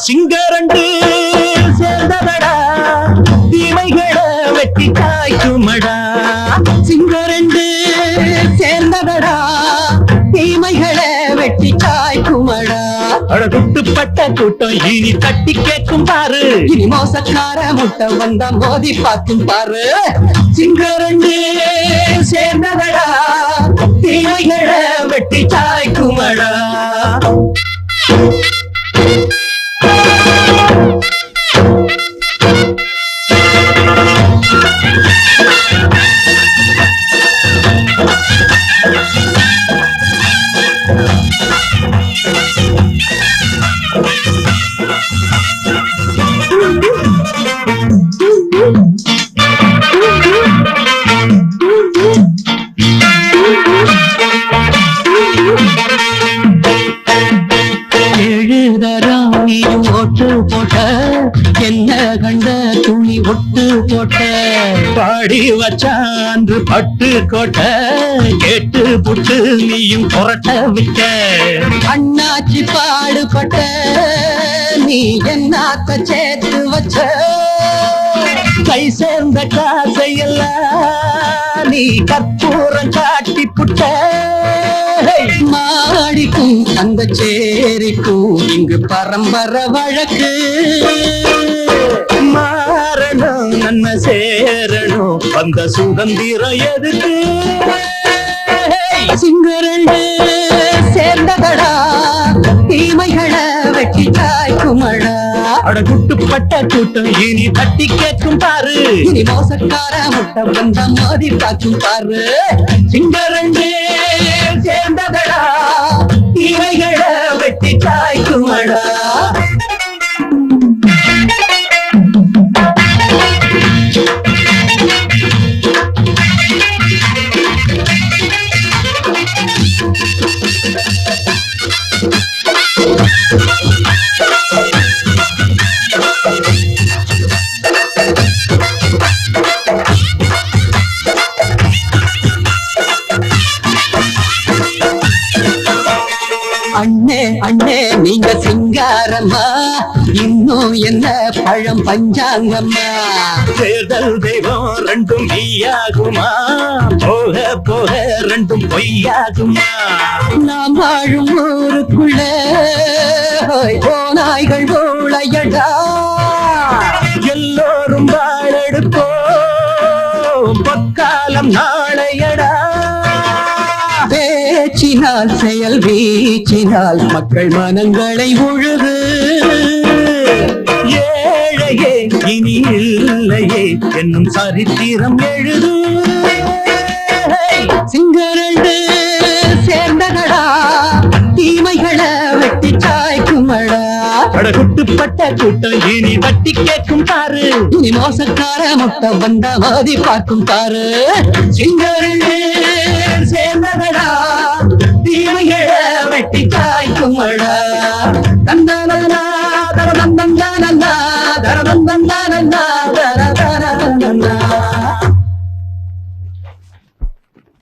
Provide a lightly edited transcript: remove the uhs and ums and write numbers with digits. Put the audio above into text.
சிங்கரண்டு சேர்ந்ததடா தீமைகளை வெட்டி காய்க்குமடா. சிங்கரண்டு சேர்ந்ததடா தீமைகளை வெட்டி காய்க்குமடா. குட்டுப்பட்ட கூட்டம் இனி தட்டி கேட்கும் பாரு. இனி மோசக்கார முட்டை வந்த மோதி பார்க்கும் பாரு. சிங்கரண்டு சேர்ந்ததடா தீமைகளை வெட்டி காய்க்குமடா. ஓட்டு போட்ட என்ன கண்ட துணி ஒட்டு போட்ட பாடி வச்சான்று பட்டு கோட்ட கேட்டு புட்டு நீயும் புரட்ட விட்ட. அண்ணாச்சி பாடுபட்ட நீ என்னாத்த சேர்த்து வச்ச கை சேர்ந்த காசையெல்லாம் நீ கற்பூரம் காட்டி புட்ட. மாடிக்கும் அந்த சேரிக்கும் இங்கு பரம்பரை வழக்கு. மாறணும் நன்மை சேரணும் அந்த சுதந்திரம் எதுக்கு. சிங்கரண்டு சேர்ந்ததடா தீமைகளை வெட்டி காய்க்குமடா. குட்டுப்பட்ட கூட்டம் இனி தட்டி கேட்கும் பாரு. இனி மோசக்கார முட்டை வந்த மோதி பார்க்கும் பாரு. சிங்கரண்டு சேர்ந்ததடா தீமைகளை வெட்டி காய்க்குமடா. அண்ணே அண்ணே நீங்க சிங்காரம்மா இன்னும் என்ன பழம் பஞ்சாங்கம்மா. தேர்தல் தெய்வம் ரெண்டும் மெய்யாகுமா போக போக ரெண்டும் பொய்யாகுமா. நாம் வாழும் ஊருக்குள்ள நாய்கள் ஊழையடா எல்லோரும் வாழெடுப்போம் பொற்காலம் நாளையடா. பேச்சினால் செயல் வீச்சினால் மக்கள் மனங்களை உழுது. ஏழையே இனி இல்லையே என்னும் சரித்திரம் எழுது. சிங்கரண்டு சேர்ந்ததடா தீமைகளை வெட்டி காய்க்குமடா. குட்டுப்பட்ட கூட்டம் இனி தட்டி கேட்கும் பாரு. இனி மோசக்கார முட்டை வந்த மோதி பார்க்கும் பாரு. சிங்கரண்டு சேர்ந்ததடா